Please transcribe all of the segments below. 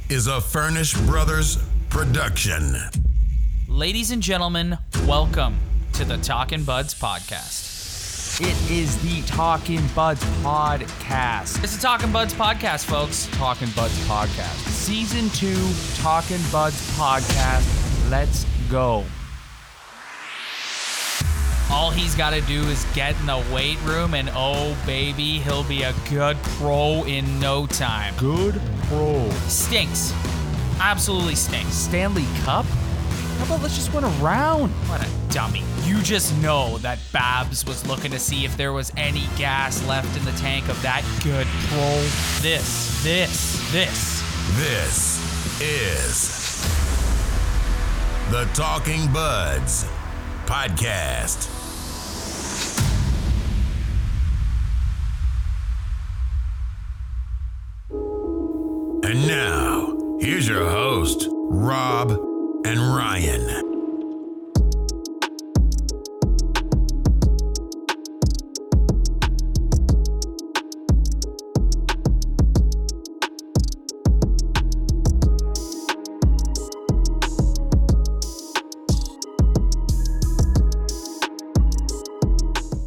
is a Furnish Brothers production. Ladies and gentlemen, welcome to the Talkin' Buds podcast. It is the Talkin' Buds podcast. It's the Talkin' Buds podcast, folks. Talkin' Buds podcast. Season 2 Talkin' Buds podcast. Let's go. All he's got to do is get in the weight room, and oh, baby, he'll be a good pro in no time. Good pro. Stinks. Absolutely stinks. Stanley Cup? How about let's just win a round? What a dummy. You just know that Babs was looking to see if there was any gas left in the tank of that good pro. This is the Talking Buds podcast. And now, here's your host, Rob and Ryan.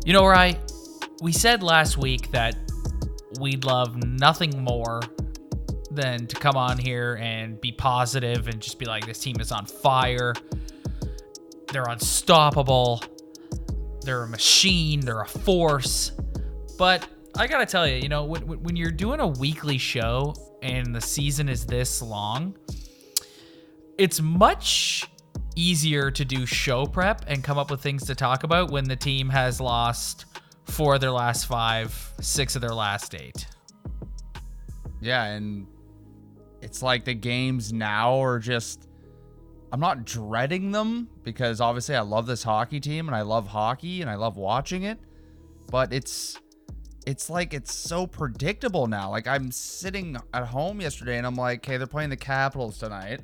You know, Ryan, we said last week that we'd love nothing more than to come on here and be positive and just be like, this team is on fire. They're unstoppable. They're a machine. They're a force. But I gotta tell you, when you're doing a weekly show and the season is this long, it's much easier to do show prep and come up with things to talk about when the team has lost 4 of their last 5, 6 of their last 8. Yeah, and it's like the games now are just, I'm not dreading them because obviously I love this hockey team and I love hockey and I love watching it, but it's like it's so predictable now. Like I'm sitting at home yesterday and I'm like, okay, they're playing the Capitals tonight.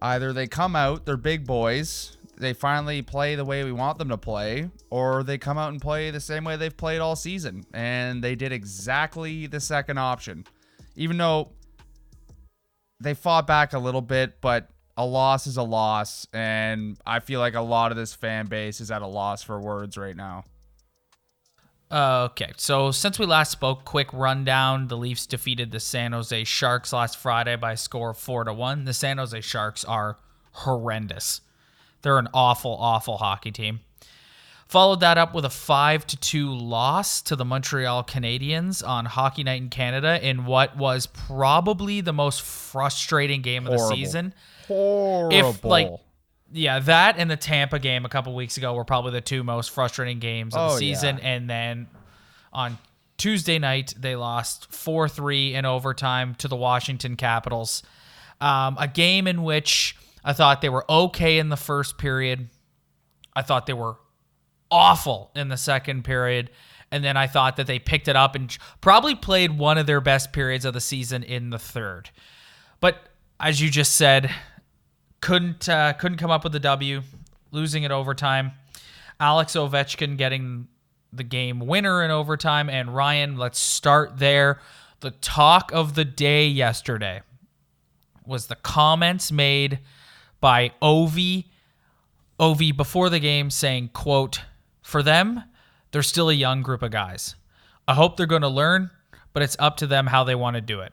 Either they come out, they're big boys, they finally play the way we want them to play, or they come out and play the same way they've played all season. And they did exactly the second option. Even though they fought back a little bit, but a loss is a loss. And I feel like a lot of this fan base is at a loss for words right now. Okay, so since we last spoke, quick rundown. The Leafs defeated the San Jose Sharks last Friday by a score of 4-1. The San Jose Sharks are horrendous. They're an awful, awful hockey team. Followed that up with a 5-2 loss to the Montreal Canadiens on Hockey Night in Canada in what was probably the most frustrating game of the season. Horrible. Yeah, that and the Tampa game a couple weeks ago were probably the 2 most frustrating games of the season. Yeah. And then on Tuesday night, they lost 4-3 in overtime to the Washington Capitals. A game in which I thought they were okay in the first period. I thought they were awful in the second period. And then I thought that they picked it up and probably played one of their best periods of the season in the third. But as you just said, couldn't come up with the W, losing in overtime. Alex Ovechkin getting the game winner in overtime. And Ryan, let's start there. The talk of the day yesterday was the comments made by Ovi before the game saying, quote, "For them, they're still a young group of guys. I hope they're going to learn, but it's up to them how they want to do it.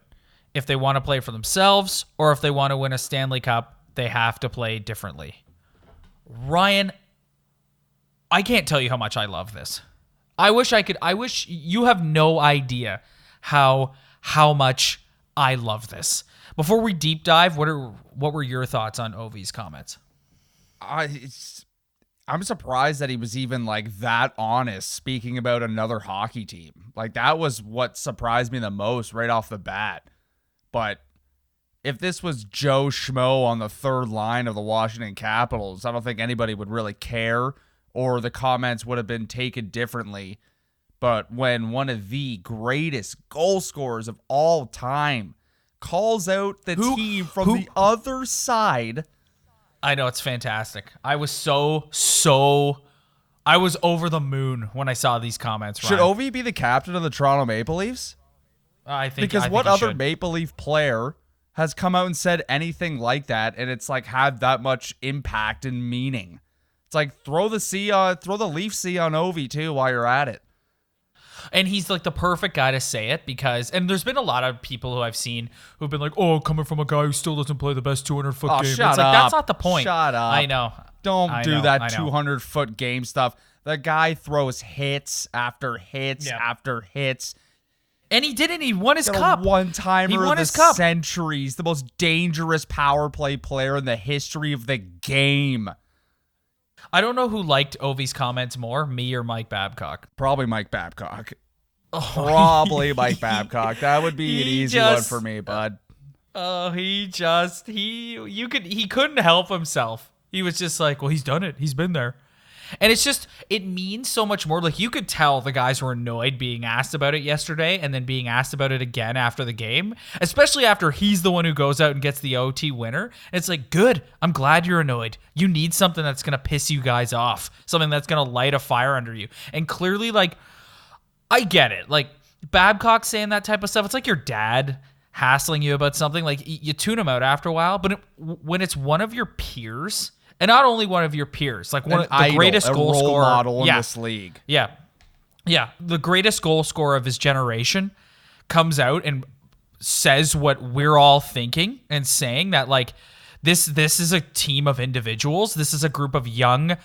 If they want to play for themselves or if they want to win a Stanley Cup, they have to play differently." Ryan, I can't tell you how much I love this. I wish you have no idea how much I love this. Before we deep dive, what were your thoughts on Ovi's comments? I'm surprised that he was even like that honest speaking about another hockey team. Like that was what surprised me the most right off the bat. But if this was Joe Schmo on the third line of the Washington Capitals, I don't think anybody would really care or the comments would have been taken differently. But when one of the greatest goal scorers of all time calls out the team from the other side. I know, it's fantastic. I was I was over the moon when I saw these comments. Should Ovi be the captain of the Toronto Maple Leafs? I think what other Maple Leaf player has come out and said anything like that, and it's like had that much impact and meaning. It's like throw the Leaf C on Ovi too while you're at it. And he's like the perfect guy to say it because, and there's been a lot of people who I've seen who've been like, oh, coming from a guy who still doesn't play the best 200-foot game. Shut it's like, up. that's not the point. Shut up. I know. Don't do that 200-foot game stuff. The guy throws hits after hits after hits. And he didn't. He won his cup. One-timer of the centuries. The most dangerous power play player in the history of the game. I don't know who liked Ovi's comments more, me or Mike Babcock. Probably Mike Babcock. Probably Mike Babcock. That would be an easy one for me, bud. Oh, he couldn't help himself. He was just like, well, he's done it. He's been there. And it's just, it means so much more. Like, you could tell the guys were annoyed being asked about it yesterday and then being asked about it again after the game, especially after he's the one who goes out and gets the OT winner. And it's like, good. I'm glad you're annoyed. You need something that's going to piss you guys off, something that's going to light a fire under you. And clearly, like, I get it. Like, Babcock saying that type of stuff, it's like your dad hassling you about something. Like, you tune him out after a while, but when it's one of your peers... And not only one of your peers, like one of the greatest goal scorer model in this league. Yeah. The greatest goal scorer of his generation comes out and says what we're all thinking and saying that like this is a team of individuals. This is a group of young,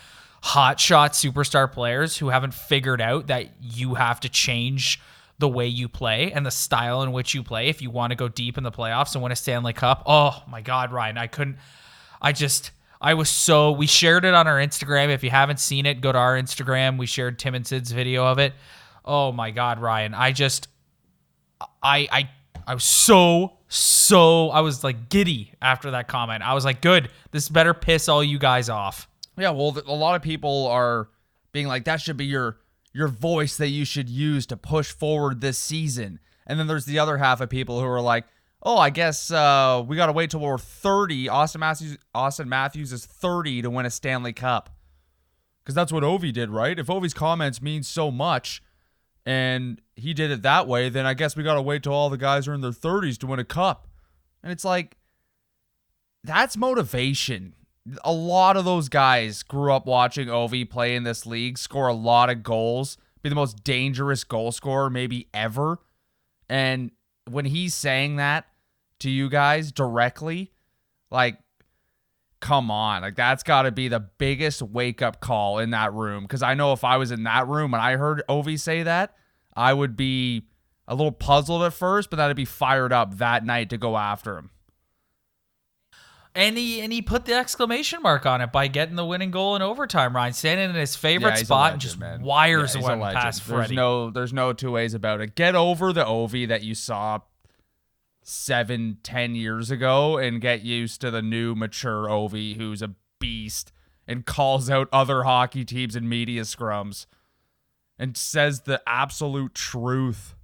hotshot superstar players who haven't figured out that you have to change the way you play and the style in which you play if you want to go deep in the playoffs and win a Stanley Cup. Oh my God, Ryan, we shared it on our Instagram. If you haven't seen it, go to our Instagram. We shared Tim and Sid's video of it. Oh my God, Ryan. I was like giddy after that comment. I was like, good, this better piss all you guys off. Yeah, well, a lot of people are being like, that should be your voice that you should use to push forward this season. And then there's the other half of people who are like, oh, I guess we got to wait till we're 30. Austin Matthews is 30 to win a Stanley Cup. Because that's what Ovi did, right? If Ovi's comments mean so much and he did it that way, then I guess we got to wait till all the guys are in their 30s to win a cup. And it's like, that's motivation. A lot of those guys grew up watching Ovi play in this league, score a lot of goals, be the most dangerous goal scorer maybe ever. And when he's saying that to you guys directly, like, come on. Like, that's got to be the biggest wake-up call in that room. Because I know if I was in that room and I heard Ovi say that, I would be a little puzzled at first, but then I'd be fired up that night to go after him. And he put the exclamation mark on it by getting the winning goal in overtime, Ryan. Standing in his favorite spot and just wires one past Freddie. There's no two ways about it. Get over the Ovi that you saw 7-10 years ago and get used to the new mature Ovi who's a beast and calls out other hockey teams in media scrums and says the absolute truth.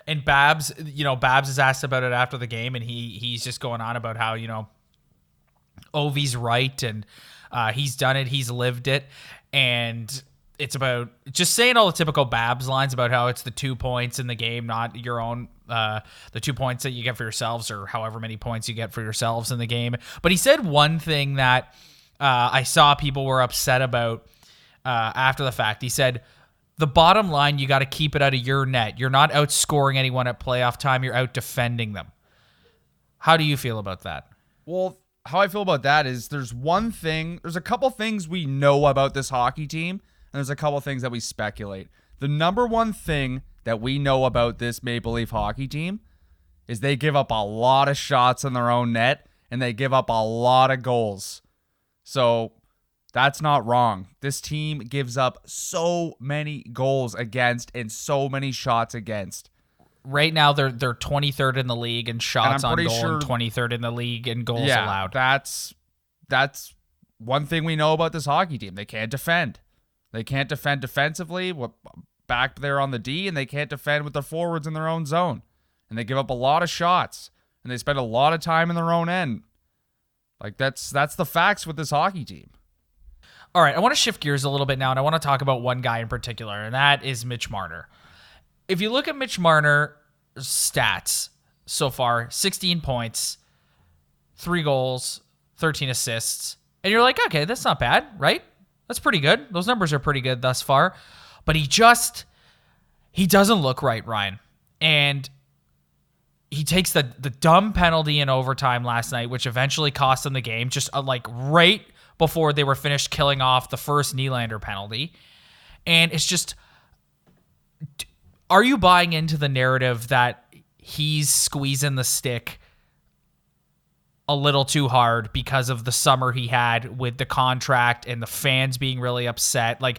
And Babs is asked about it after the game, and he's just going on about how, Ovi's right, and he's done it, he's lived it, and it's about just saying all the typical Babs lines about how it's the 2 points in the game, not your own, the 2 points that you get for yourselves or however many points you get for yourselves in the game. But he said one thing that I saw people were upset about after the fact. He said, the bottom line, you got to keep it out of your net. You're not outscoring anyone at playoff time. You're out defending them. How do you feel about that? Well, how I feel about that is there's a couple things we know about this hockey team, and there's a couple things that we speculate. The number one thing that we know about this Maple Leaf hockey team is they give up a lot of shots in their own net, and they give up a lot of goals. So that's not wrong. This team gives up so many goals against and so many shots against. Right now, they're 23rd in the league in shots on goal and 23rd in the league in goals allowed. That's one thing we know about this hockey team. They can't defend. They can't defend defensively back there on the D, and they can't defend with the forwards in their own zone. And they give up a lot of shots, and they spend a lot of time in their own end. Like, that's the facts with this hockey team. All right, I want to shift gears a little bit now, and I want to talk about one guy in particular, and that is Mitch Marner. If you look at Mitch Marner's stats so far, 16 points, 3 goals, 13 assists. And you're like, okay, that's not bad, right? That's pretty good. Those numbers are pretty good thus far. But he doesn't look right, Ryan. And he takes the dumb penalty in overtime last night, which eventually cost him the game, just like right before they were finished killing off the first Nylander penalty. And it's just, are you buying into the narrative that he's squeezing the stick a little too hard because of the summer he had with the contract and the fans being really upset? Like,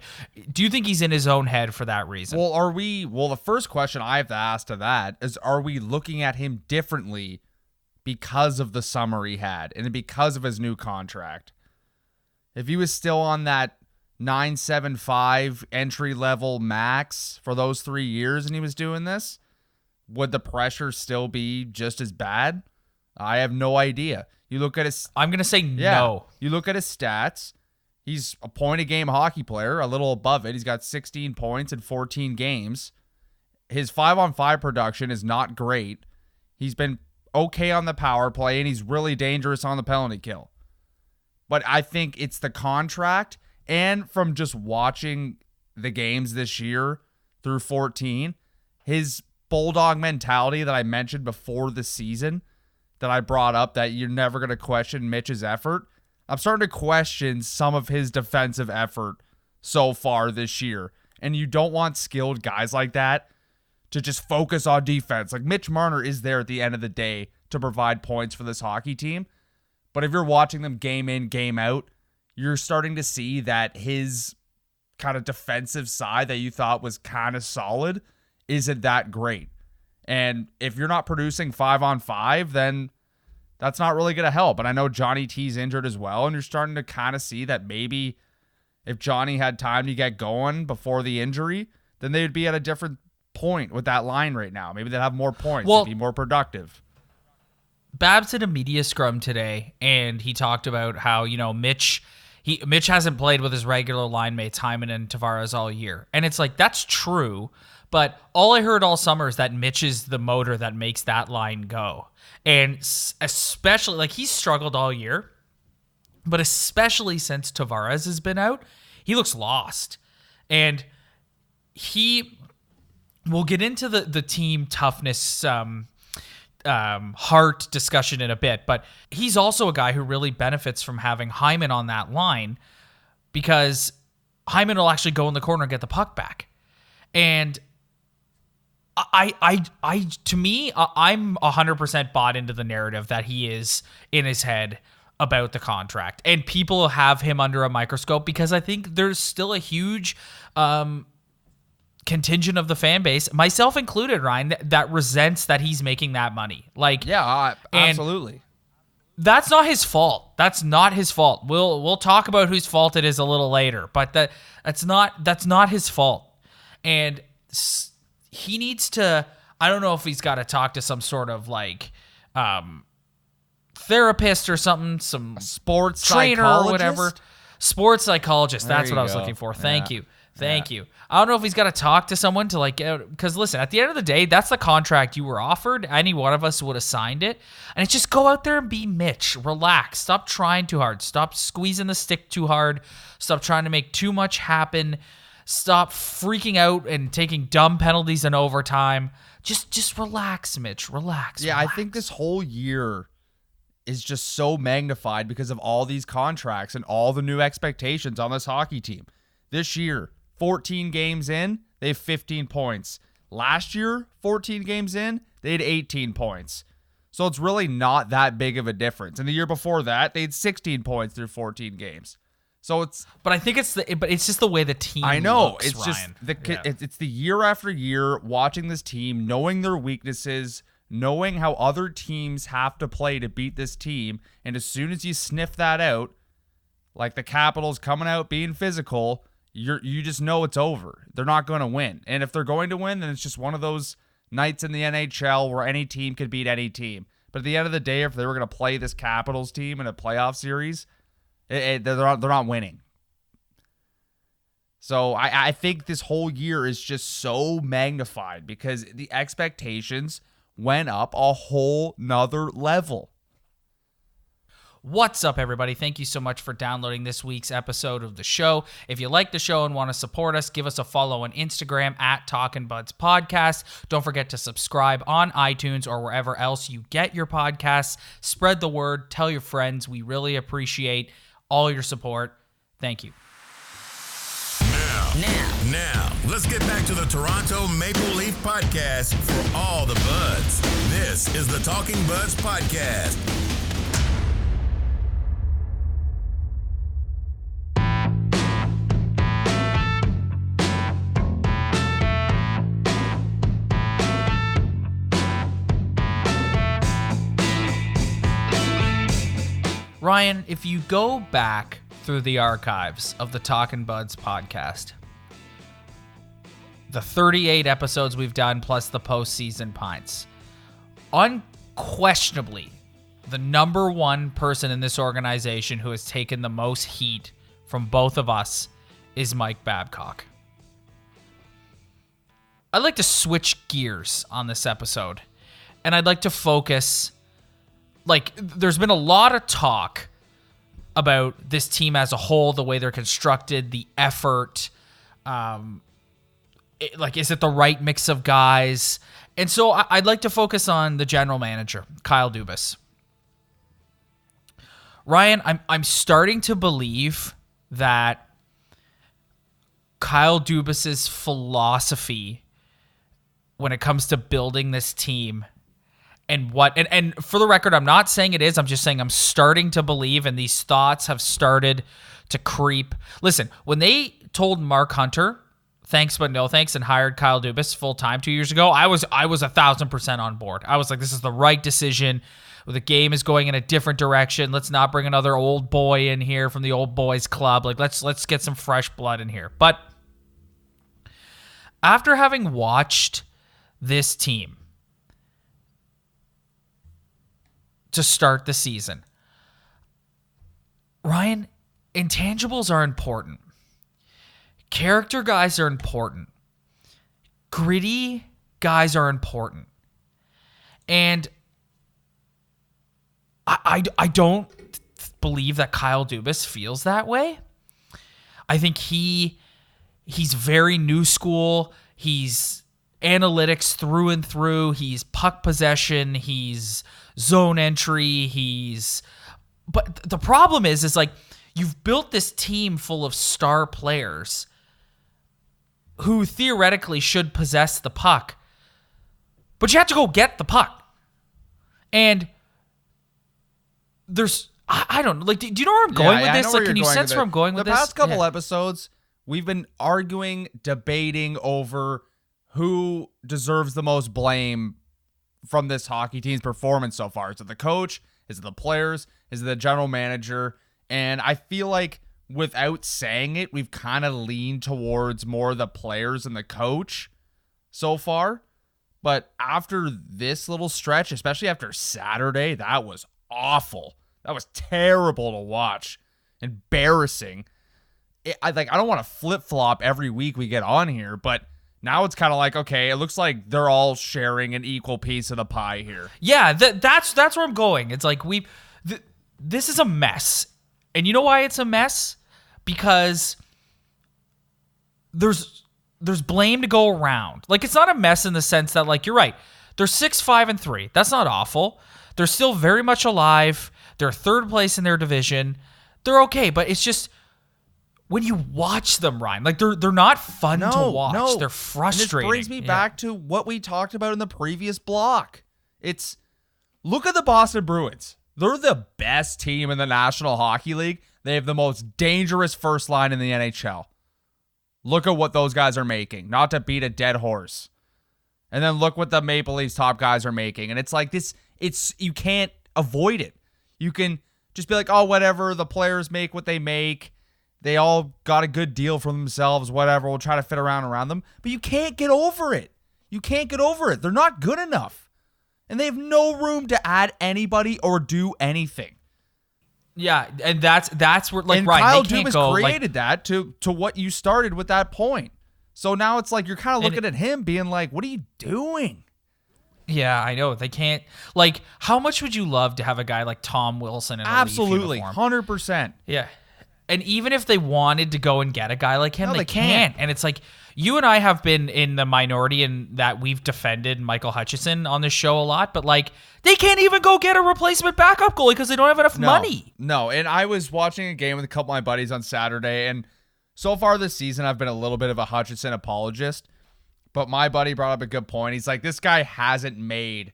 do you think he's in his own head for that reason? Well, the first question I have to ask to that is, are we looking at him differently because of the summer he had and because of his new contract? If he was still on that 975 entry level max for those 3 years and he was doing this, would the pressure still be just as bad? I have no idea. You look at his... I'm going to say no. You look at his stats. He's a point-a-game hockey player, a little above it. He's got 16 points in 14 games. His 5-on-5 production is not great. He's been okay on the power play, and he's really dangerous on the penalty kill. But I think it's the contract, and from just watching the games this year through 14, his bulldog mentality that I mentioned before the season, that I brought up, that you're never going to question Mitch's effort. I'm starting to question some of his defensive effort so far this year. And you don't want skilled guys like that to just focus on defense. Like, Mitch Marner is there at the end of the day to provide points for this hockey team. But if you're watching them game in, game out, you're starting to see that his kind of defensive side that you thought was kind of solid isn't that great. And if you're not producing 5-on-5, then that's not really going to help. And I know Johnny T's injured as well, and you're starting to kind of see that maybe if Johnny had time to get going before the injury, then they'd be at a different point with that line right now. Maybe they'd have more points, they'd be more productive. Babs did a media scrum today, and he talked about how, Mitch hasn't played with his regular line mates, Hyman and Tavares, all year. And it's like, that's true. But all I heard all summer is that Mitch is the motor that makes that line go. And especially, like, he's struggled all year, but especially since Tavares has been out, he looks lost. And we'll get into the team toughness heart discussion in a bit, but he's also a guy who really benefits from having Hyman on that line, because Hyman will actually go in the corner and get the puck back. And I'm 100% bought into the narrative that he is in his head about the contract, and people have him under a microscope, because I think there's still a huge contingent of the fan base, myself included, Ryan, that resents that he's making that money. Like, yeah, absolutely. That's not his fault. That's not his fault. We'll talk about whose fault it is a little later, but that's not his fault. And he needs to, I don't know if he's got to talk to some sort of like therapist or something, some sports trainer or whatever. Sports psychologist. That's what I was go. looking for. Thank you. I don't know if he's got to talk to someone to, like, because listen, at the end of the day, that's the contract you were offered. Any one of us would have signed it. And it's just go out there and be Mitch. Relax. Stop trying too hard. Stop squeezing the stick too hard. Stop trying to make too much happen. Stop freaking out and taking dumb penalties in overtime. Just relax, Mitch. Relax. Yeah, I think this whole year is just so magnified because of all these contracts and all the new expectations on this hockey team. This year, 14 games in, they have 15 points. Last year, 14 games in, they had 18 points. So it's really not that big of a difference. And the year before that, they had 16 points through 14 games. So but I think it's just the way the team I know. looks, It's Ryan. just it's the year after year watching this team, knowing their weaknesses, knowing how other teams have to play to beat this team, and as soon as you sniff that out, like the Capitals coming out being physical, you just know it's over. They're not going to win. And if they're going to win, then it's just one of those nights in the NHL where any team could beat any team. But at the end of the day, if they were going to play this Capitals team in a playoff series, they're not winning. So I think this whole year is just so magnified because the expectations went up a whole nother level. What's up, everybody? Thank you so much for downloading this week's episode of the show. If you like the show and want to support us, give us a follow on Instagram at Talkin' Buds Podcast. Don't forget to subscribe on iTunes or wherever else you get your podcasts. Spread the word. Tell your friends. We really appreciate all your support. Thank you. Now, let's get back to the Toronto Maple Leaf Podcast for all the buds. This is the Talking Buds Podcast. Ryan, if you go back through the archives of the Talkin' Buds podcast, the 38 episodes we've done plus the postseason pints, unquestionably, the number one person in this organization who has taken the most heat from both of us is Mike Babcock. I'd like to switch gears on this episode, and I'd like to focus. There's been a lot of talk about this team as a whole, the way they're constructed, the effort. Is it the right mix of guys? And so I'd like to focus on the general manager, Kyle Dubas. Ryan, I'm starting to believe that Kyle Dubas's philosophy when it comes to building this team and for the record, I'm not saying it is. I'm just saying I'm starting to believe, and these thoughts have started to creep. Listen, when they told Mark Hunter, thanks but no thanks, and hired Kyle Dubas full-time 2 years ago, I was 1,000% on board. I was like, this is the right decision. The game is going in a different direction. Let's not bring another old boy in here from the old boys club. Let's get some fresh blood in here. But after having watched this team to start the season, Ryan, intangibles are important. Character guys are important. Gritty guys are important. And I don't believe that Kyle Dubas feels that way. I think he's very new school. He's analytics through and through. He's puck possession. He's zone entry. But the problem is you've built this team full of star players who theoretically should possess the puck, but you have to go get the puck. And I don't know. Do you know where I'm going with this? Can you sense where I'm going with this? The past couple episodes, we've been arguing, debating over who deserves the most blame from this hockey team's performance so far. Is it the coach? Is it the players? Is it the general manager? And I feel like without saying it, we've kind of leaned towards more the players and the coach so far. But after this little stretch, especially after Saturday, that was awful. That was terrible to watch. Embarrassing. I don't want to flip-flop every week we get on here, but now it's kind of like, okay, it looks like they're all sharing an equal piece of the pie here. Yeah, that's where I'm going. It's like this is a mess. And you know why it's a mess? Because there's blame to go around. It's not a mess in the sense that, you're right. They're 6-5-3. That's not awful. They're still very much alive. They're third place in their division. They're okay, but it's just when you watch them, Ryan, they're not fun to watch. No. They're frustrating. And this brings me back to what we talked about in the previous block. Look at the Boston Bruins. They're the best team in the National Hockey League. They have the most dangerous first line in the NHL. Look at what those guys are making. Not to beat a dead horse. And then look what the Maple Leafs top guys are making. And it's like this, you can't avoid it. You can just be like, oh, whatever, the players make what they make. They all got a good deal for themselves, whatever. We'll try to fit around them. But you can't get over it. You can't get over it. They're not good enough. And they have no room to add anybody or do anything. Yeah, and that's where and Ryan, Kyle they can't Dubas go created that to what you started with that point. So now it's like you're kind of looking at him being like, what are you doing? Yeah, I know. They can't. Like, how much would you love to have a guy like Tom Wilson in a Absolutely, Leaf uniform? 100%. Yeah. And even if they wanted to go and get a guy like him, No, they can't. And it's like, you and I have been in the minority in that we've defended Michael Hutchison on this show a lot, but like, they can't even go get a replacement backup goalie because they don't have enough money. No, and I was watching a game with a couple of my buddies on Saturday, and so far this season, I've been a little bit of a Hutchison apologist, but my buddy brought up a good point. He's like, this guy hasn't made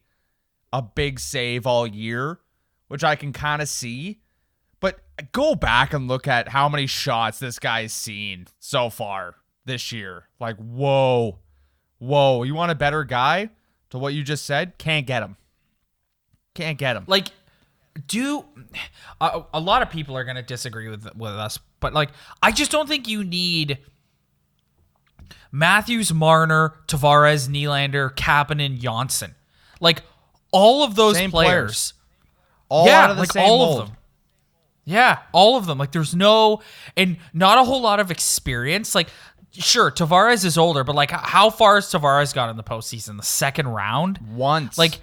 a big save all year, which I can kind of see. But go back and look at how many shots this guy's seen so far this year. Like, whoa. You want a better guy to what you just said? Can't get him. Like, a lot of people are going to disagree with us, but like, I just don't think you need Matthews, Marner, Tavares, Nylander, Kapanen, Janssen. Like, all of those players. All out of the same mold. Of them. Yeah, all of them. Like, there's not a whole lot of experience. Like, sure, Tavares is older, but like, how far has Tavares got in the postseason? The second round? Once. Like,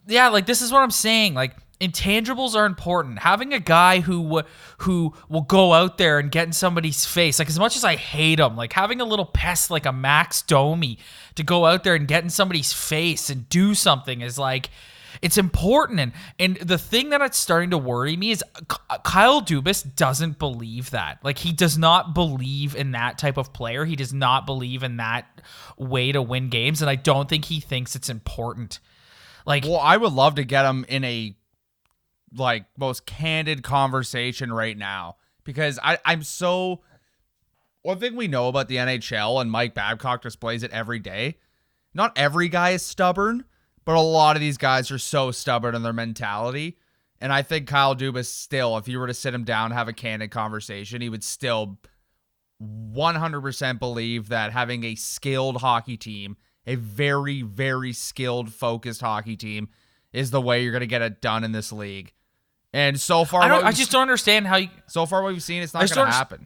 yeah, like, this is what I'm saying. Like, intangibles are important. Having a guy who will go out there and get in somebody's face, like, as much as I hate him, like, having a little pest like a Max Domi to go out there and get in somebody's face and do something is like, it's important. And the thing that's starting to worry me is Kyle Dubas doesn't believe that. Like, he does not believe in that type of player. He does not believe in that way to win games. And I don't think he thinks it's important. Like, well, I would love to get him in a like most candid conversation right now, because I'm so, one thing we know about the NHL, and Mike Babcock displays it every day, not every guy is stubborn, but a lot of these guys are so stubborn in their mentality. And I think Kyle Dubas still, if you were to sit him down and have a candid conversation, he would still 100% believe that having a skilled hockey team, a very, very skilled, focused hockey team, is the way you're going to get it done in this league. And so far, I just don't understand how you. So far, what we've seen, it's not going to happen.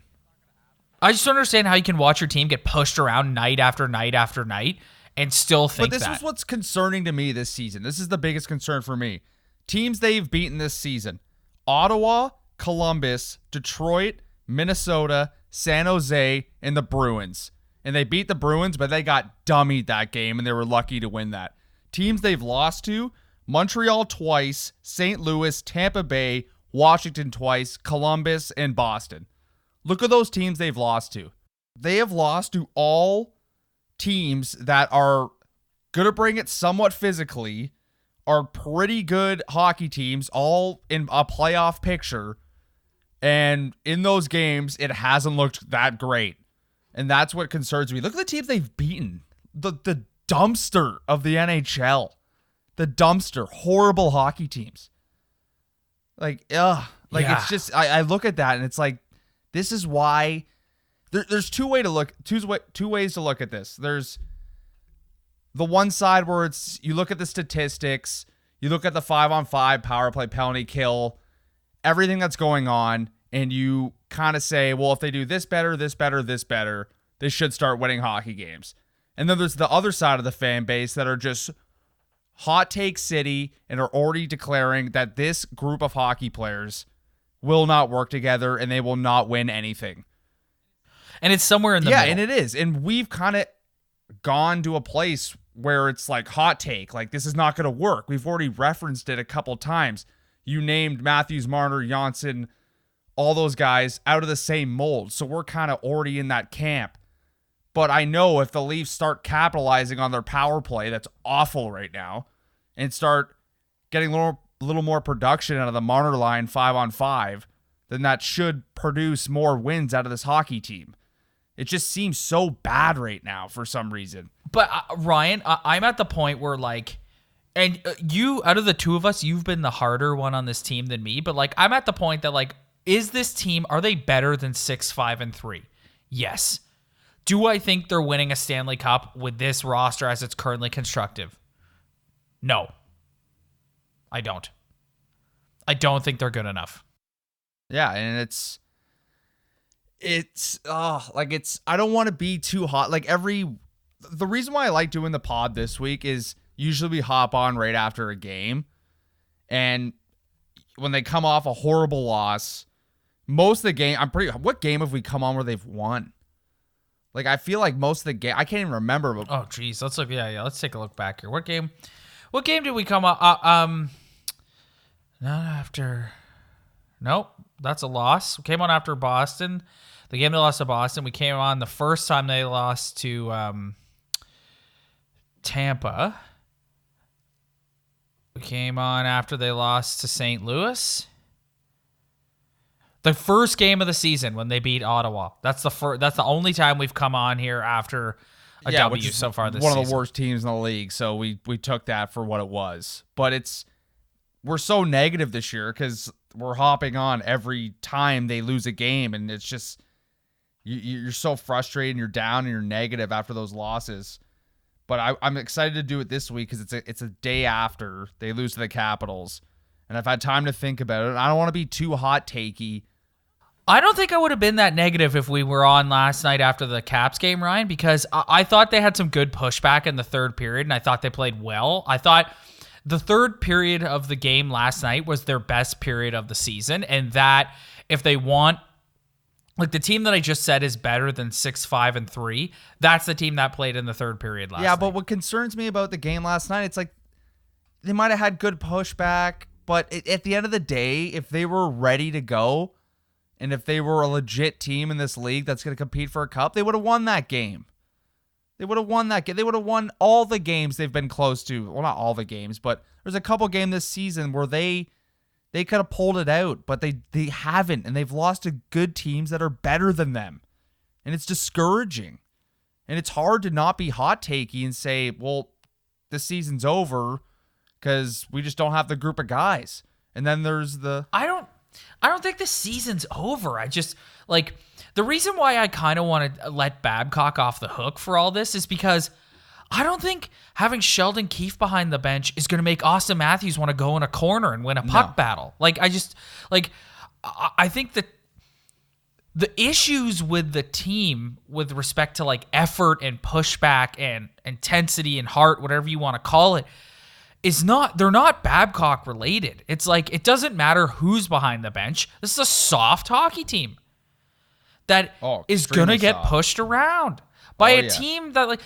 I just don't understand how you can watch your team get pushed around night after night after night and still think that. But this is what's concerning to me this season. This is the biggest concern for me. Teams they've beaten this season: Ottawa, Columbus, Detroit, Minnesota, San Jose, and the Bruins. And they beat the Bruins, but they got dummied that game, and they were lucky to win that. Teams they've lost to: Montreal twice, St. Louis, Tampa Bay, Washington twice, Columbus, and Boston. Look at those teams they've lost to. They have lost to all teams that are going to bring it somewhat physically, are pretty good hockey teams, all in a playoff picture. And in those games, it hasn't looked that great. And that's what concerns me. Look at the teams they've beaten. The dumpster of the NHL. The dumpster. Horrible hockey teams. Like, ugh. Like, yeah. It's just, I look at that and it's like, this is why there's two ways to look at this. There's the one side where it's, you look at the statistics, you look at the 5-on-5 power play, penalty kill, everything that's going on, and you kind of say, well, if they do this better, this better, this better, they should start winning hockey games. And then there's the other side of the fan base that are just hot take city and are already declaring that this group of hockey players will not work together and they will not win anything. And it's somewhere in the middle. Yeah, and it is. And we've kind of gone to a place where it's like hot take, like this is not going to work. We've already referenced it a couple times. You named Matthews, Marner, Janssen, all those guys out of the same mold. So we're kind of already in that camp. But I know if the Leafs start capitalizing on their power play, that's awful right now, and start getting a little more production out of the Marner line 5-on-5, then that should produce more wins out of this hockey team. It just seems so bad right now for some reason. But Ryan, I'm at the point where like, and you, out of the two of us, you've been the harder one on this team than me. But like, I'm at the point that like, is this team, are they better than 6-5-3? Yes. Do I think they're winning a Stanley Cup with this roster as it's currently constructive? No. I don't. I don't think they're good enough. Yeah, and I don't want to be too hot. Like the reason why I like doing the pod this week is usually we hop on right after a game. And when they come off a horrible loss, most of the game, what game have we come on where they've won? Like, I feel like most of the game, I can't even remember. But, oh, geez. Let's look. Yeah. Let's take a look back here. What game did we come on? Not after. Nope. That's a loss. We came on after Boston. The game they lost to Boston. We came on the first time they lost to Tampa. We came on after they lost to St. Louis. The first game of the season when they beat Ottawa. That's the only time we've come on here after a W so far this season. One of the worst teams in the league, so we took that for what it was. But we're so negative this year because we're hopping on every time they lose a game, and it's just you're so frustrated and you're down and you're negative after those losses. But I'm excited to do it this week because it's a day after they lose to the Capitals, and I've had time to think about it. And I don't want to be too hot takey. I don't think I would have been that negative if we were on last night after the Caps game, Ryan, because I thought they had some good pushback in the third period, and I thought they played well. I thought the third period of the game last night was their best period of the season, and that if they want, like the team that I just said is better than 6-5-3, that's the team that played in the third period last night. Yeah, but what concerns me about the game last night, it's like they might have had good pushback, but at the end of the day, if they were ready to go, and if they were a legit team in this league that's going to compete for a cup, they would have won that game. They would have won that game. They would have won all the games they've been close to. Well, not all the games, but there's a couple games this season where they could have pulled it out, but they haven't, and they've lost to good teams that are better than them. And it's discouraging. And it's hard to not be hot takey and say, well, this season's over because we just don't have the group of guys. And then there's the... I don't think the season's over. I just, like, the reason why I kind of want to let Babcock off the hook for all this is because I don't think having Sheldon Keefe behind the bench is going to make Austin Matthews want to go in a corner and win a puck battle. Like, I think that the issues with the team with respect to, like, effort and pushback and intensity and heart, whatever you want to call it, they're not Babcock related. It's like, it doesn't matter who's behind the bench. This is a soft hockey team that is going to get pushed around by a team that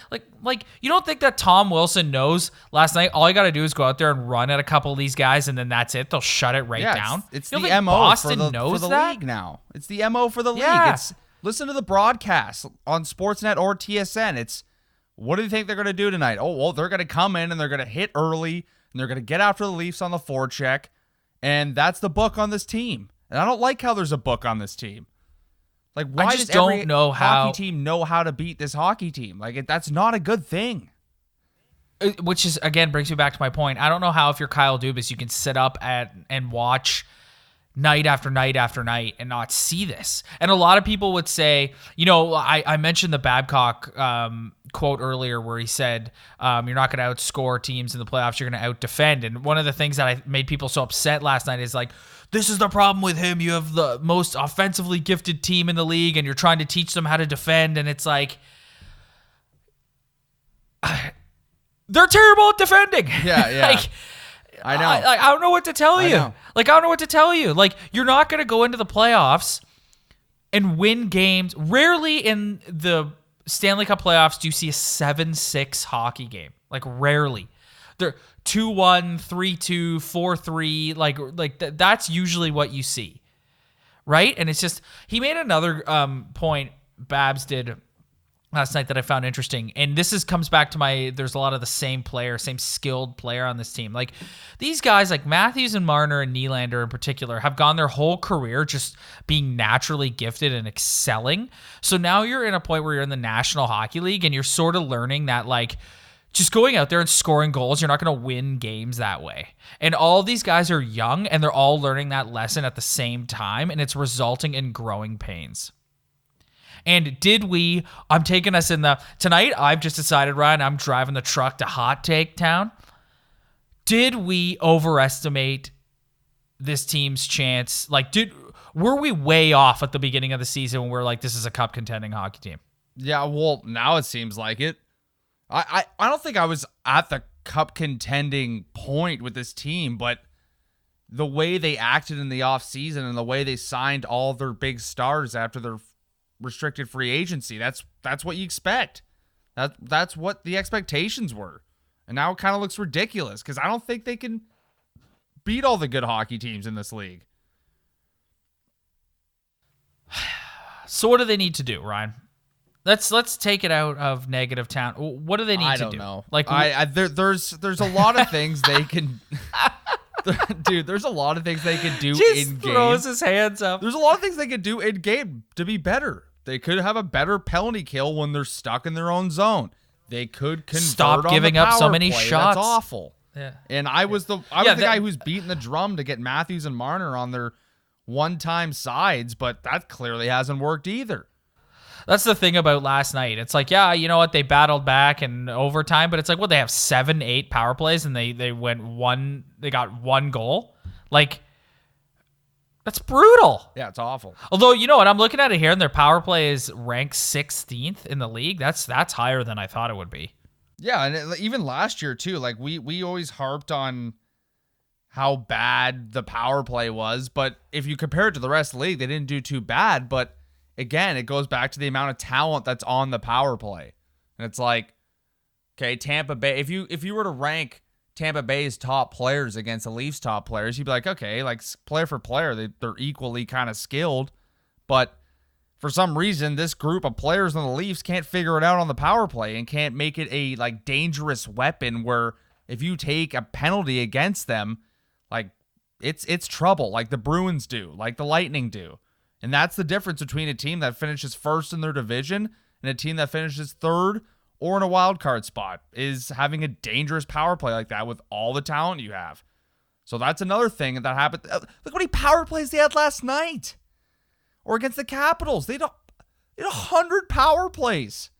like you don't think that Tom Wilson knows last night all you got to do is go out there and run at a couple of these guys and then that's it. They'll shut it down. It's the MO for the league now. It's the MO for the league. It's listen to the broadcast on Sportsnet or TSN. It's what do you think they're going to do tonight? Oh, well, they're going to come in and they're going to hit early and they're going to get after the Leafs on the forecheck. And that's the book on this team. And I don't like how there's a book on this team. Like, why does every hockey team know how to beat this hockey team? Like, that's not a good thing. Which is, again, brings me back to my point. I don't know how if you're Kyle Dubas, you can sit up and watch night after night after night and not see this. And a lot of people would say, I mentioned the Babcock quote earlier where he said, you're not going to outscore teams in the playoffs, you're going to out-defend. And one of the things that made people so upset last night is like, this is the problem with him. You have the most offensively gifted team in the league and you're trying to teach them how to defend. And it's like, they're terrible at defending. Yeah. Like, I know. I don't know what to tell you. Like, I don't know what to tell you. Like, you're not going to go into the playoffs and win games. Rarely in the Stanley Cup playoffs do you see a 7-6 hockey game. Like, rarely. They're 2-1, 3-2, 4-3. Like that's usually what you see. Right? And it's just, he made another point, Babs did last night that I found interesting. And this comes back to there's a lot of the same skilled player on this team. Like these guys like Matthews and Marner and Nylander in particular have gone their whole career just being naturally gifted and excelling. So now you're in a point where you're in the National Hockey League and you're sort of learning that like just going out there and scoring goals, you're not going to win games that way. And all these guys are young and they're all learning that lesson at the same time. And it's resulting in growing pains. And I'm taking us tonight, I've just decided, Ryan, I'm driving the truck to Hot Take Town. Did we overestimate this team's chance? Like, were we way off at the beginning of the season when we were like, this is a cup contending hockey team? Yeah, well, now it seems like it. I don't think I was at the cup contending point with this team, but the way they acted in the offseason and the way they signed all their big stars after their restricted free agency, that's what you expect. That's what the expectations were. And now it kind of looks ridiculous because I don't think they can beat all the good hockey teams in this league. So what do they need to do, Ryan? Let's take it out of negative town. What do they need to do? I don't know. Like there's a lot of things they can dude, there's a lot of things they could do just in game. Throws his hands up. There's a lot of things they could do in game to be better. They could have a better penalty kill when they're stuck in their own zone. They could stop giving up so many shots. That's awful. Yeah. And I was the guy who's beating the drum to get Matthews and Marner on their one-time sides, but that clearly hasn't worked either. That's the thing about last night. It's like, yeah, you know what? They battled back in overtime, but it's like, what, they have 7-8 power plays and they got one goal? Like, that's brutal. Yeah, it's awful. Although, you know what? I'm looking at it here and their power play is ranked 16th in the league. That's higher than I thought it would be. Yeah, and even last year too, like we always harped on how bad the power play was, but if you compare it to the rest of the league, they didn't do too bad, but again, it goes back to the amount of talent that's on the power play. And it's like, okay, Tampa Bay, if you were to rank Tampa Bay's top players against the Leafs' top players, you'd be like, okay, like player for player, they're equally kind of skilled. But for some reason, this group of players on the Leafs can't figure it out on the power play and can't make it a like dangerous weapon where if you take a penalty against them, like it's trouble, like the Bruins do, like the Lightning do. And that's the difference between a team that finishes first in their division and a team that finishes third or in a wild card spot, is having a dangerous power play like that with all the talent you have. So that's another thing that happened. Look how many power plays they had last night. Or against the Capitals. They had 100 power plays.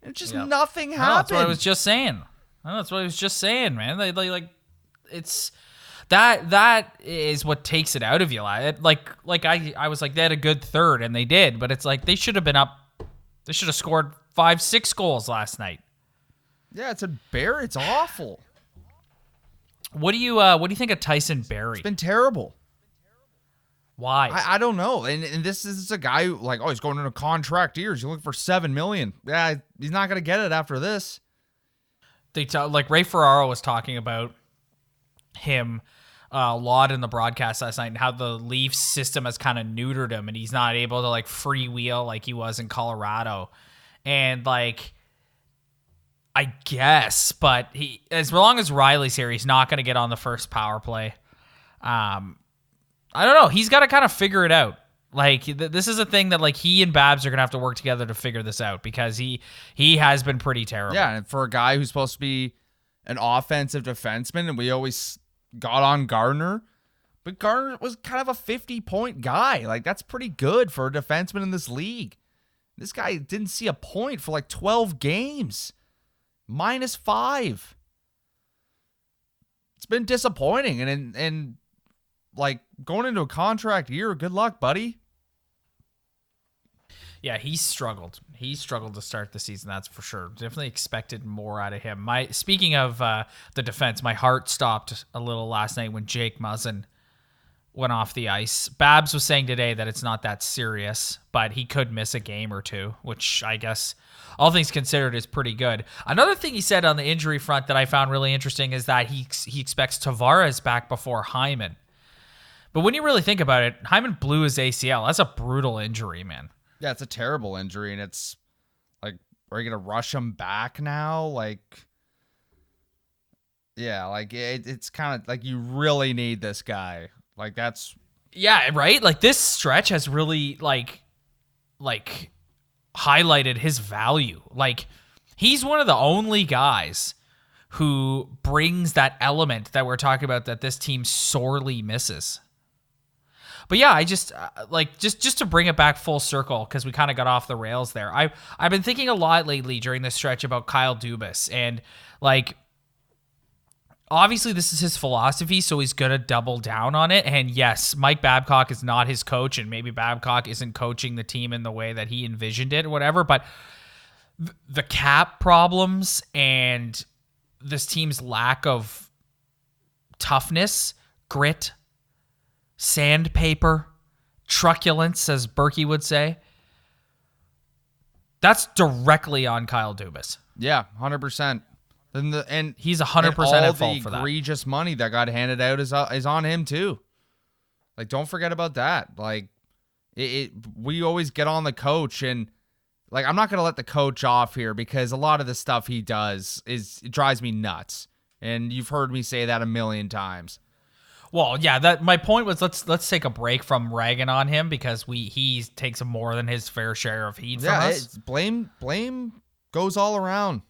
And just nothing happened. That's what I was just saying. That's what I was just saying, man. They like it's that is what takes it out of you. I was like, they had a good third, and they did, but it's like they should have been up. They should have scored 5-6 goals last night. Yeah, it's awful. What do you think of Tyson Barrie? It's been terrible. Why? I don't know. And this is a guy who, like, he's going into contract years. You're looking for $7 million. Yeah, he's not going to get it after this. Like Ray Ferraro was talking about him a lot in the broadcast last night and how the Leafs system has kind of neutered him and he's not able to like freewheel like he was in Colorado. And like, I guess, but he, as long as Riley's here, he's not going to get on the first power play. I don't know. He's got to kind of figure it out. Like this is a thing that like he and Babs are going to have to work together to figure this out because he has been pretty terrible. Yeah. And for a guy who's supposed to be an offensive defenseman, and we always got on Gardner, but Gardner was kind of a 50-point guy. Like that's pretty good for a defenseman in this league. This guy didn't see a point for like 12 games. -5. It's been disappointing. And like going into a contract year, good luck, buddy. Yeah, he struggled. He struggled to start the season, that's for sure. Definitely expected more out of him. Speaking of the defense, my heart stopped a little last night when Jake Muzzin went off the ice. Babs was saying today that it's not that serious, but he could miss a game or two, which I guess all things considered is pretty good. Another thing he said on the injury front that I found really interesting is that he expects Tavares back before Hyman. But when you really think about it, Hyman blew his ACL. That's a brutal injury, man. Yeah, it's a terrible injury, and it's like, are you going to rush him back now? Like, yeah, like it's kind of like you really need this guy. Like that's... Yeah, right? Like this stretch has really like highlighted his value. Like he's one of the only guys who brings that element that we're talking about that this team sorely misses. But yeah, I just just to bring it back full circle because we kind of got off the rails there. I've been thinking a lot lately during this stretch about Kyle Dubas and like obviously this is his philosophy, so he's gonna double down on it. And yes, Mike Babcock is not his coach, and maybe Babcock isn't coaching the team in the way that he envisioned it or whatever. But the cap problems and this team's lack of toughness, grit, sandpaper, truculence, as Berkey would say, that's directly on Kyle Dubas. Yeah, 100%. And he's 100% at fault for that. All the egregious money that got handed out is on him too. Like, don't forget about that. Like, we always get on the coach, and like, I'm not gonna let the coach off here because a lot of the stuff he does it drives me nuts, and you've heard me say that a million times. Well, yeah, my point was let's take a break from ragging on him because he takes more than his fair share of heat from us. Blame goes all around.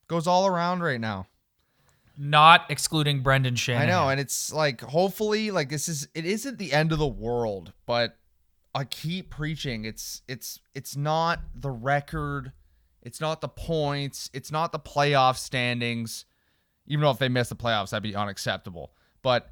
Goes all around right now. Not excluding Brendan Shanahan. I know, and it's like, hopefully, like, it isn't the end of the world, but I keep preaching. It's not the record, it's not the points, it's not the playoff standings. Even though if they miss the playoffs, that'd be unacceptable. But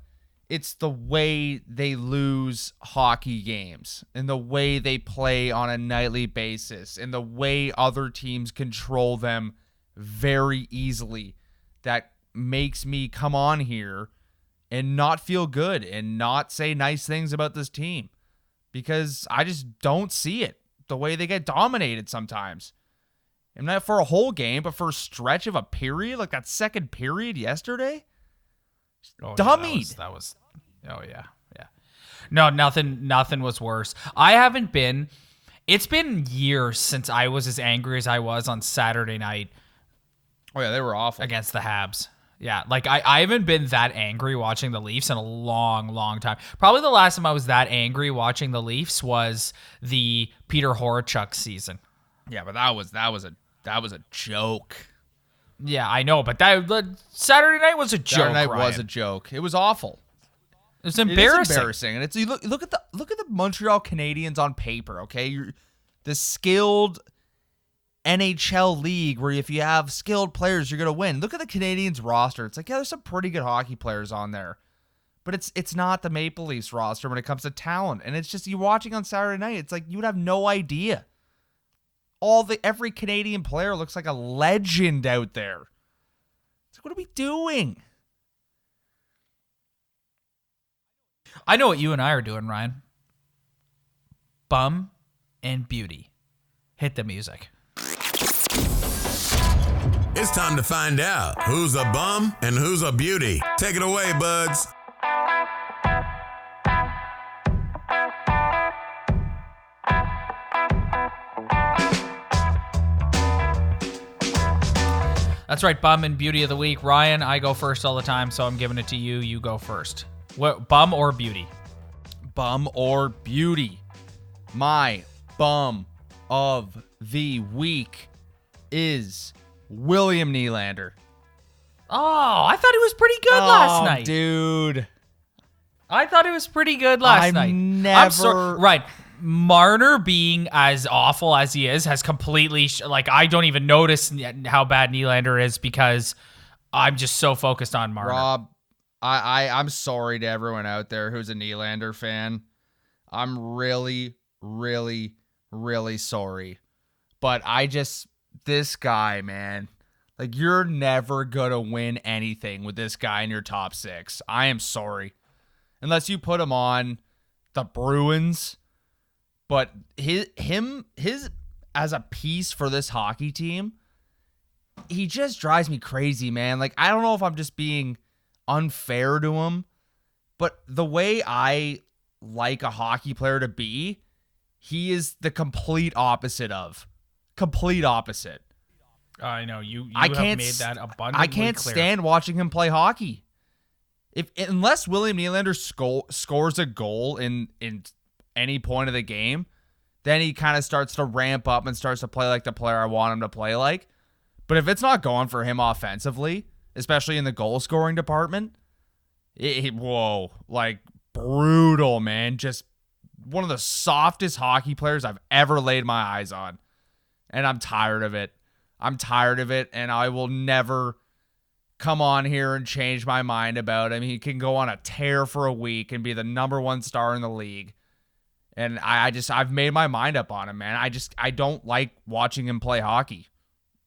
it's the way they lose hockey games and the way they play on a nightly basis and the way other teams control them very easily that makes me come on here and not feel good and not say nice things about this team, because I just don't see it the way they get dominated sometimes. And not for a whole game, but for a stretch of a period, like that second period yesterday. Dummied. That was oh yeah. No, nothing was worse. It's been years since I was as angry as I was on Saturday night. Oh yeah, they were awful against the Habs. Yeah, like I haven't been that angry watching the Leafs in a long, long time. Probably the last time I was that angry watching the Leafs was the Peter Horachek season. Yeah, but that was a joke. Yeah, I know, but Saturday night was a joke. Saturday night was a joke. It was awful. It's embarrassing. It is embarrassing, and it's look at the Montreal Canadiens on paper. Okay, the skilled NHL league where if you have skilled players, you're gonna win. Look at the Canadiens roster. It's like, yeah, there's some pretty good hockey players on there, but it's not the Maple Leafs roster when it comes to talent. And it's just, you watching on Saturday night, it's like you would have no idea. Every Canadian player looks like a legend out there. It's like, what are we doing? I know what you and I are doing, Ryan. Bum and beauty. Hit the music. It's time to find out who's a bum and who's a beauty. Take it away, buds. That's right, bum and beauty of the week. Ryan, I go first all the time, so I'm giving it to you. You go first. What, bum or beauty? Bum or beauty. My bum of the week is William Nylander. Oh, I thought he was pretty good last night. Dude. I thought he was pretty good last night. Right. Marner being as awful as he is has completely, I don't even notice how bad Nylander is because I'm just so focused on Marner. Rob, I'm sorry to everyone out there who's a Nylander fan. I'm really, really, really sorry. But this guy, man, like, you're never going to win anything with this guy in your top six. I am sorry. Unless you put him on the Bruins. But his as a piece for this hockey team, he just drives me crazy, man. Like, I don't know if I'm just being unfair to him, but the way I like a hockey player to be, he is the complete opposite of. Complete opposite. I know you have made that abundantly I can't clear. stand watching him play hockey. Unless William Nylander scores a goal in any point of the game, then he kind of starts to ramp up and starts to play like the player I want him to play like. But if it's not going for him offensively, especially in the goal scoring department, like, brutal, man. Just one of the softest hockey players I've ever laid my eyes on. And I'm tired of it. And I will never come on here and change my mind about him. He can go on a tear for a week and be the number one star in the league. And I've made my mind up on him, man. I don't like watching him play hockey.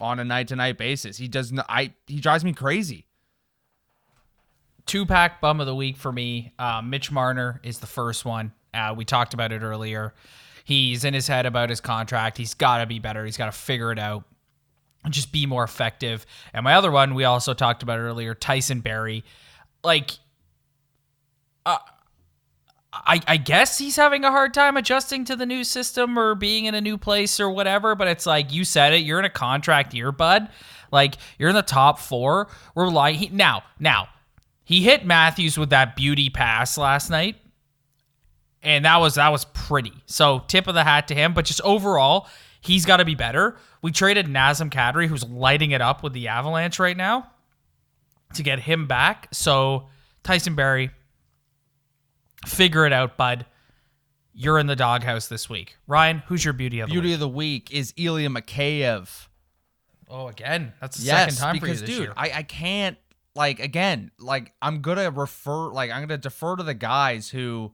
on a night-to-night basis. He drives me crazy. 2-pack bum of the week for me. Mitch Marner is the first one. We talked about it earlier. He's in his head about his contract. He's got to be better. He's got to figure it out and just be more effective. And my other one, we also talked about earlier, Tyson Barrie. Like, I guess he's having a hard time adjusting to the new system or being in a new place or whatever, but it's like, you said it, you're in a contract year, bud. Like, you're in the top 4. We're like, now, he hit Matthews with that beauty pass last night, and that was pretty. So tip of the hat to him, but just overall, he's got to be better. We traded Nazem Kadri, who's lighting it up with the Avalanche right now, to get him back. So Tyson Barrie, figure it out, bud. You're in the doghouse this week. Ryan, who's your beauty of the week? Beauty of the week is Ilya Mikheyev. Oh, again, that's the second time for you this year. year. I can't, I'm going to defer to the guys who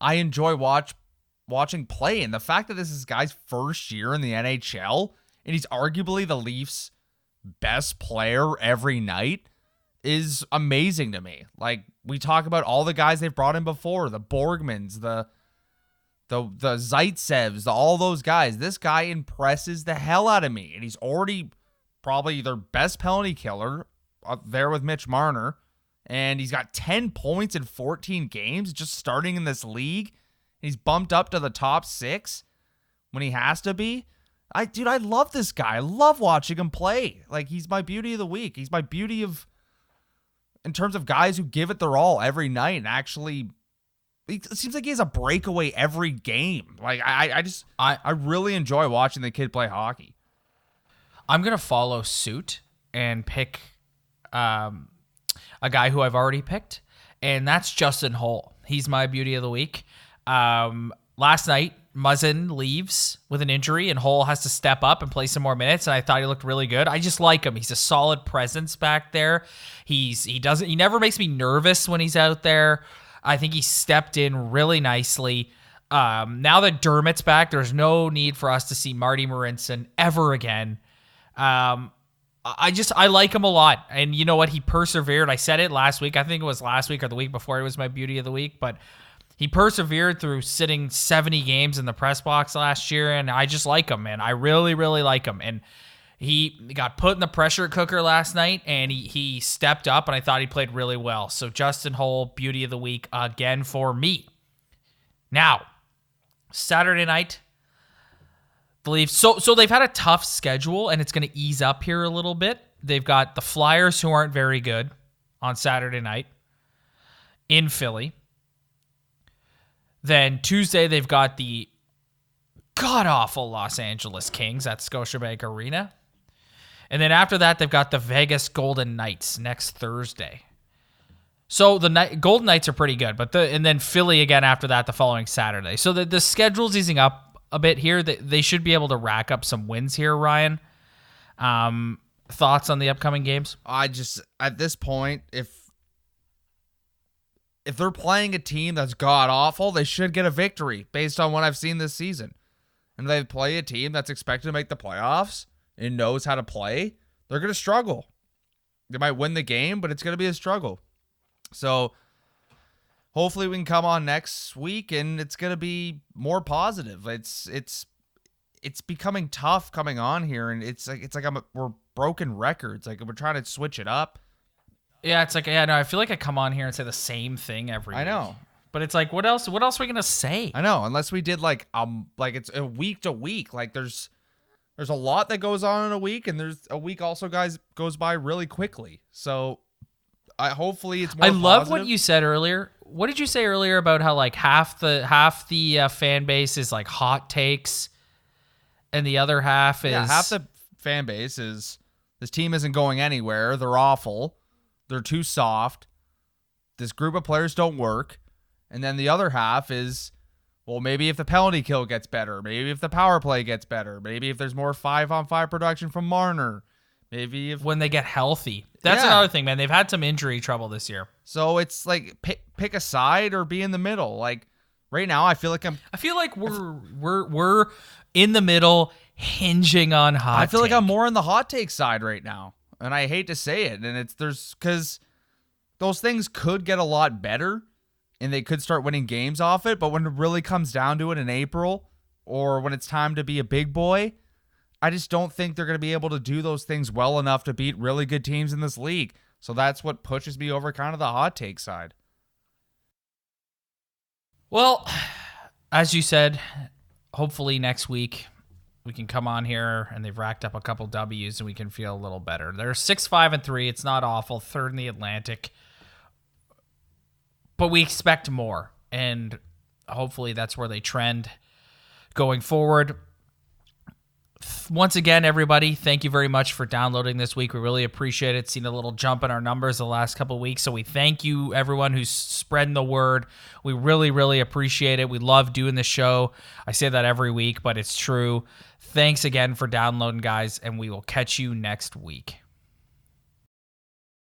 I enjoy watching play. And the fact that this is guy's first year in the NHL and he's arguably the Leafs' best player every night is amazing to me. Like, we talk about all the guys they've brought in before, the Borgmans, the Zaitsevs, all those guys. This guy impresses the hell out of me. And he's already probably their best penalty killer up there with Mitch Marner. And he's got 10 points in 14 games just starting in this league. He's bumped up to the top 6 when he has to be. I love this guy. I love watching him play. Like, he's my beauty of the week. He's my beauty of, in terms of guys who give it their all every night and actually, it seems like he has a breakaway every game. Like, I really enjoy watching the kid play hockey. I'm going to follow suit and pick a guy who I've already picked, and that's Justin Holl. He's my beauty of the week. Last night, Muzzin leaves with an injury, and Holl has to step up and play some more minutes, and I thought he looked really good. I just like him. He's a solid presence back there. He never makes me nervous when he's out there. I think he stepped in really nicely. Now that Dermott's back, there's no need for us to see Marty Marincin ever again. I like him a lot. And you know what? He persevered. I said it last week. I think it was last week or the week before it was my beauty of the week. But he persevered through sitting 70 games in the press box last year. And I just like him, man. I really, really like him. And he got put in the pressure cooker last night, and he stepped up, and I thought he played really well. So Justin Holl, beauty of the week again for me. Now, Saturday night, the Leafs. So they've had a tough schedule, and it's going to ease up here a little bit. They've got the Flyers, who aren't very good, on Saturday night in Philly. Then Tuesday, they've got the god-awful Los Angeles Kings at Scotiabank Arena. And then after that, they've got the Vegas Golden Knights next Thursday. So the Golden Knights are pretty good, and then Philly again after that the following Saturday. So the schedule's easing up a bit here. They should be able to rack up some wins here, Ryan. Thoughts on the upcoming games? At this point, if they're playing a team that's god-awful, they should get a victory based on what I've seen this season. And if they play a team that's expected to make the playoffs and knows how to play, they're going to struggle. They might win the game, but it's going to be a struggle. So hopefully we can come on next week and it's going to be more positive. It's becoming tough coming on here, and it's like we're broken records. Like, we're trying to switch it up. Yeah, it's like, I feel like I come on here and say the same thing every week. I know. But it's like, what else are we going to say? I know, unless we did like it's a week to week. Like, there's a lot that goes on in a week, and there's a week also goes by really quickly. So hopefully it's more I love positive. what you said earlier. What did you say earlier about how like half the fan base is like hot takes and the other half is... Yeah, half the fan base is this team isn't going anywhere. They're awful. They're too soft. This group of players don't work. And then the other half is, well, maybe if the penalty kill gets better, maybe if the power play gets better, maybe if there's more 5-on-5 production from Marner, maybe if... when they get healthy. That's another thing, man. They've had some injury trouble this year. So it's like pick a side or be in the middle. Like right now, I feel like we're we're in the middle, hinging on hot I feel like take. I'm more on the hot take side right now. And I hate to say it. And because those things could get a lot better and they could start winning games off it. But when it really comes down to it in April or when it's time to be a big boy, I just don't think they're going to be able to do those things well enough to beat really good teams in this league. So that's what pushes me over kind of the hot take side. Well, as you said, hopefully next week we can come on here and they've racked up a couple W's and we can feel a little better. They're 6-5-3. It's not awful. Third in the Atlantic. But we expect more. And hopefully that's where they trend going forward. Once again, everybody, thank you very much for downloading this week. We really appreciate it. Seen a little jump in our numbers the last couple of weeks, so we thank you, everyone who's spreading the word. We really, really appreciate it. We love doing the show. I say that every week, but it's true. Thanks again for downloading, guys, and we will catch you next week.